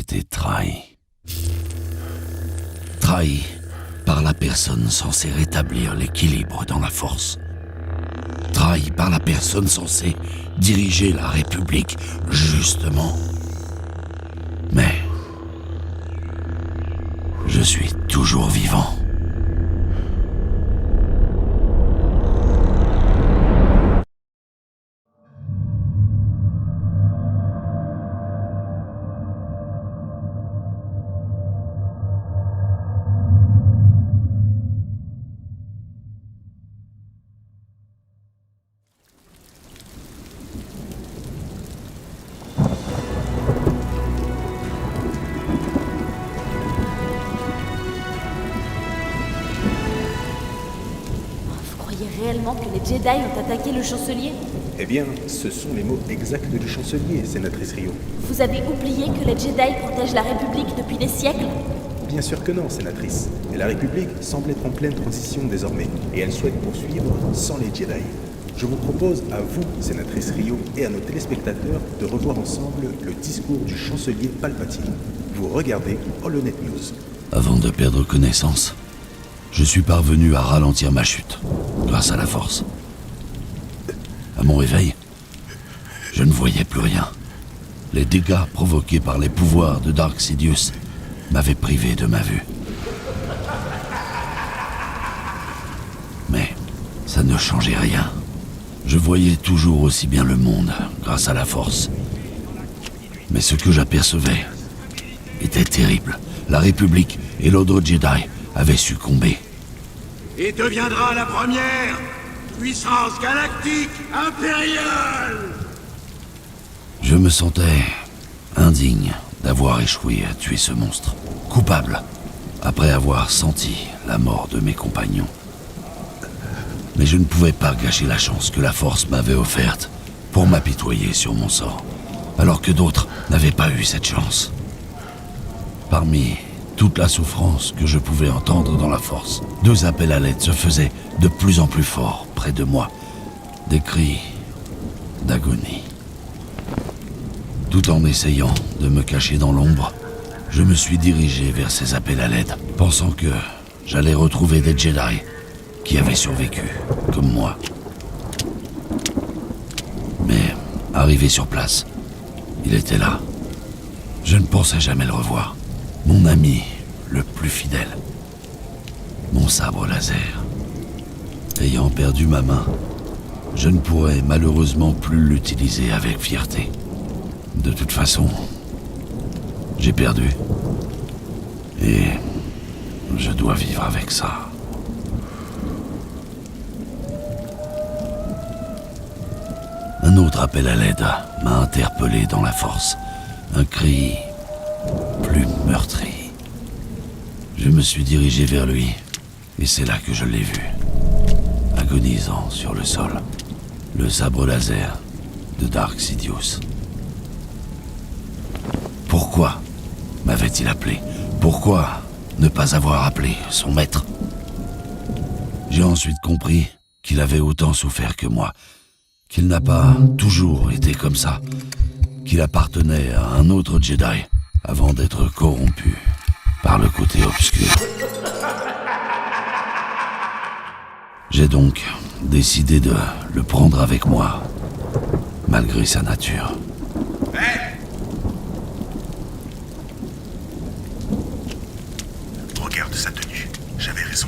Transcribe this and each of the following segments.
été trahi. Trahi par la personne censée rétablir l'équilibre dans la force. Trahi par la personne censée diriger la République, justement. Mais je suis toujours vivant. Réellement que les Jedi ont attaqué le chancelier? Eh bien, ce sont les mots exacts du chancelier, sénatrice Rio. Vous avez oublié que les Jedi protègent la République depuis des siècles? Bien sûr que non, sénatrice. Et la République semble être en pleine transition désormais, et elle souhaite poursuivre sans les Jedi. Je vous propose à vous, sénatrice Rio, et à nos téléspectateurs de revoir ensemble le discours du chancelier Palpatine. Vous regardez Holonet News. Avant de perdre connaissance, je suis parvenu à ralentir ma chute, grâce à la force. À mon réveil, je ne voyais plus rien. Les dégâts provoqués par les pouvoirs de Dark Sidious m'avaient privé de ma vue. Mais ça ne changeait rien. Je voyais toujours aussi bien le monde grâce à la force. Mais ce que j'apercevais était terrible. La République et l'Ordre Jedi avaient succombé. Et deviendra la première puissance galactique impériale! Je me sentais indigne d'avoir échoué à tuer ce monstre. Coupable, après avoir senti la mort de mes compagnons. Mais je ne pouvais pas gâcher la chance que la force m'avait offerte pour m'apitoyer sur mon sort, alors que d'autres n'avaient pas eu cette chance. Parmi toute la souffrance que je pouvais entendre dans la force, 2 appels à l'aide se faisaient de plus en plus forts près de moi. Des cris d'agonie. Tout en essayant de me cacher dans l'ombre, je me suis dirigé vers ces appels à l'aide, pensant que j'allais retrouver des Jedi qui avaient survécu, comme moi. Mais, arrivé sur place, il était là. Je ne pensais jamais le revoir. Mon ami le plus fidèle. Mon sabre laser. Ayant perdu ma main, je ne pourrais malheureusement plus l'utiliser avec fierté. De toute façon, j'ai perdu. Et je dois vivre avec ça. Un autre appel à l'aide m'a interpellé dans la force. Un cri plus meurtri. Je me suis dirigé vers lui, et c'est là que je l'ai vu, agonisant sur le sol, le sabre laser de Dark Sidious. Pourquoi m'avait-il appelé? Pourquoi ne pas avoir appelé son maître? J'ai ensuite compris qu'il avait autant souffert que moi, qu'il n'a pas toujours été comme ça, qu'il appartenait à un autre Jedi avant d'être corrompu par le côté obscur. J'ai donc décidé de le prendre avec moi, malgré sa nature. Hey! Regarde sa tenue, j'avais raison.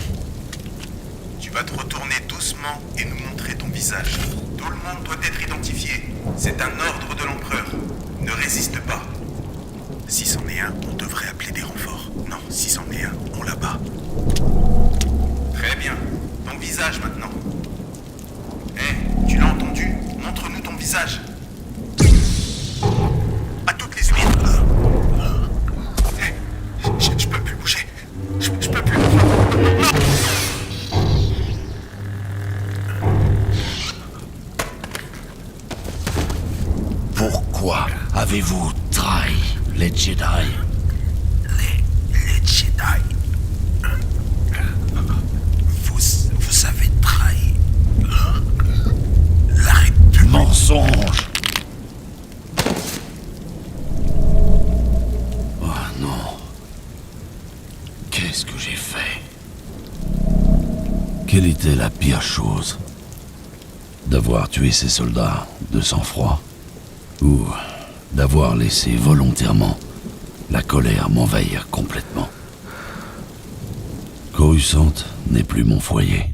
Tu vas te retourner doucement et nous montrer ton visage. Tout le monde doit être identifié. C'est un ordre de l'empereur. Ne résiste pas. Si c'en est un, on devrait appeler des renforts. Non, si c'en est un, on l'abat. Très bien. Ton visage maintenant. Tu l'as entendu? Montre-nous ton visage. À toutes les huîtres. Je peux plus bouger. Je peux plus. Non! Pourquoi avez-vous trahi les Jedi? Les Jedi. Vous avez trahi la République. Mensonge! Oh, Qu'est-ce que j'ai fait? Quelle était la pire chose? D'avoir tué ces soldats de sang-froid? Ou d'avoir laissé volontairement la colère m'envahir complètement? Coruscant n'est plus mon foyer.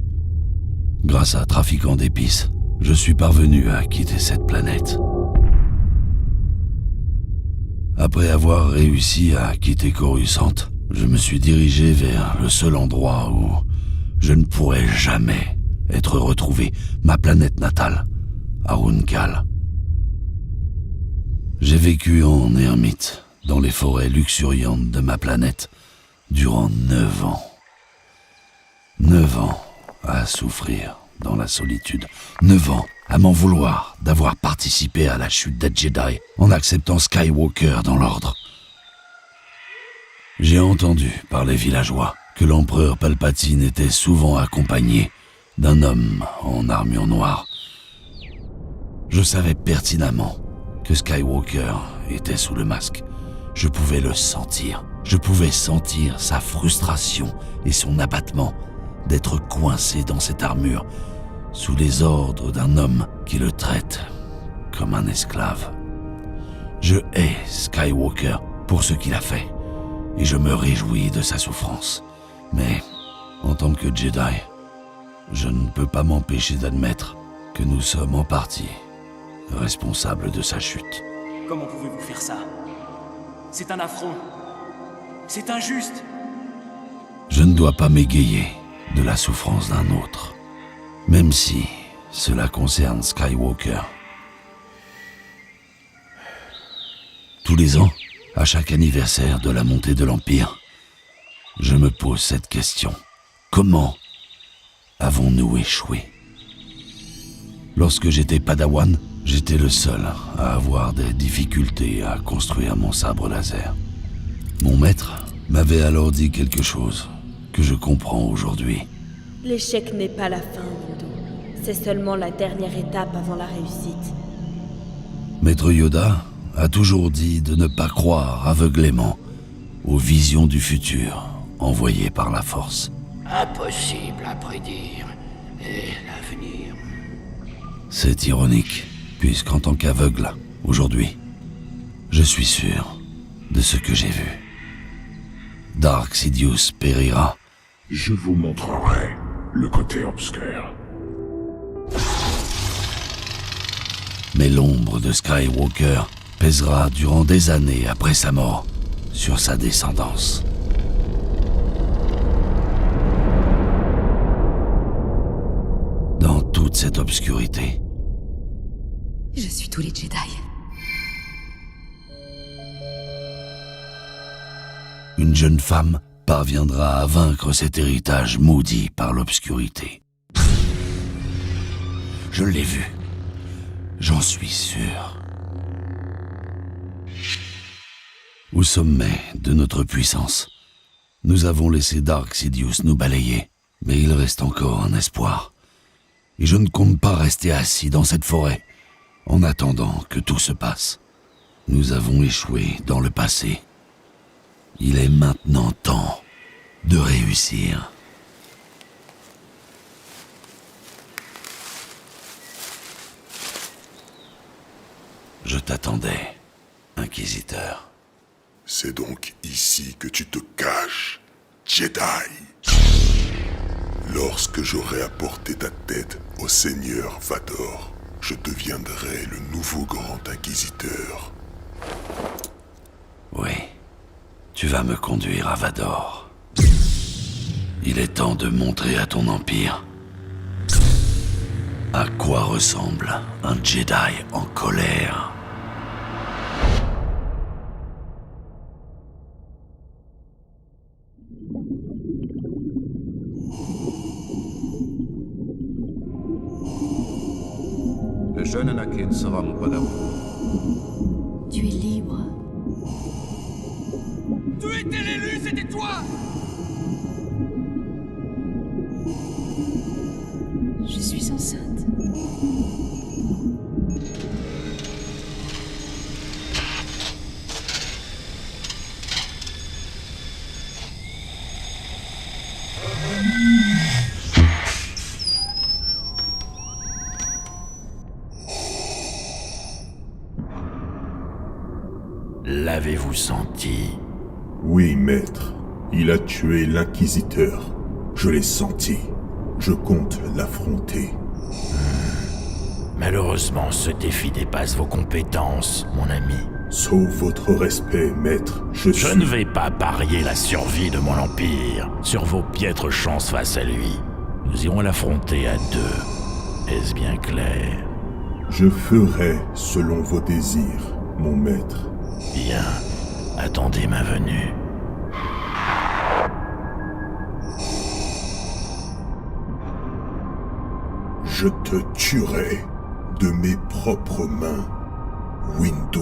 Grâce à Trafiquant d'épices, je suis parvenu à quitter cette planète. Après avoir réussi à quitter Coruscant, je me suis dirigé vers le seul endroit où je ne pourrais jamais être retrouvé, ma planète natale, Aruncal. J'ai vécu en ermite, dans les forêts luxuriantes de ma planète, durant 9 ans. 9 ans à souffrir dans la solitude. 9 ans à m'en vouloir d'avoir participé à la chute des Jedi en acceptant Skywalker dans l'ordre. J'ai entendu par les villageois que l'empereur Palpatine était souvent accompagné d'un homme en armure noire. Je savais pertinemment que Skywalker était sous le masque. Je pouvais le sentir. Je pouvais sentir sa frustration et son abattement d'être coincé dans cette armure, sous les ordres d'un homme qui le traite comme un esclave. Je hais Skywalker pour ce qu'il a fait, et je me réjouis de sa souffrance. Mais, en tant que Jedi, je ne peux pas m'empêcher d'admettre que nous sommes en partie responsables de sa chute. Comment pouvez-vous faire ça? C'est un affront. C'est injuste. Je ne dois pas m'égayer de la souffrance d'un autre, même si cela concerne Skywalker. Tous les ans, à chaque anniversaire de la montée de l'Empire, je me pose cette question. Comment avons-nous échoué? Lorsque j'étais Padawan, j'étais le seul à avoir des difficultés à construire mon sabre laser. Mon maître m'avait alors dit quelque chose que je comprends aujourd'hui. L'échec n'est pas la fin, Yoda. C'est seulement la dernière étape avant la réussite. Maître Yoda a toujours dit de ne pas croire aveuglément aux visions du futur envoyées par la Force. Impossible à prédire. Et l'avenir... C'est ironique, puisqu'en tant qu'aveugle, aujourd'hui, je suis sûr de ce que j'ai vu. Dark Sidious périra. Je vous montrerai le côté obscur. Mais l'ombre de Skywalker pèsera durant des années après sa mort sur sa descendance. Dans toute cette obscurité, Je suis tous les Jedi. une jeune femme parviendra à vaincre cet héritage maudit par l'obscurité. Je l'ai vu. J'en suis sûr. Au sommet de notre puissance, nous avons laissé Dark Sidious nous balayer, mais il reste encore un espoir. Et je ne compte pas rester assis dans cette forêt, en attendant que tout se passe. Nous avons échoué dans le passé. Il est maintenant temps de réussir. Je t'attendais, Inquisiteur. C'est donc ici que tu te caches, Jedi. Lorsque j'aurai apporté ta tête au Seigneur Vador, je deviendrai le nouveau grand Inquisiteur. Oui, tu vas me conduire à Vador. Il est temps de montrer à ton empire à quoi ressemble un Jedi en colère. Le jeune Anakin sera mon padawan. Tu es libre. Tu étais l'élu, c'était toi! Je suis enceinte. L'avez-vous senti? Oui, maître. Il a tué l'inquisiteur. Je l'ai senti. Je compte l'affronter. Malheureusement, ce défi dépasse vos compétences, mon ami. Sauf votre respect, maître, je ne vais pas parier la survie de mon empire sur vos piètres chances face à lui. Nous irons l'affronter à deux. Est-ce bien clair? Je ferai selon vos désirs, mon maître. Bien. Attendez ma venue. Je te tuerai de mes propres mains, Windu.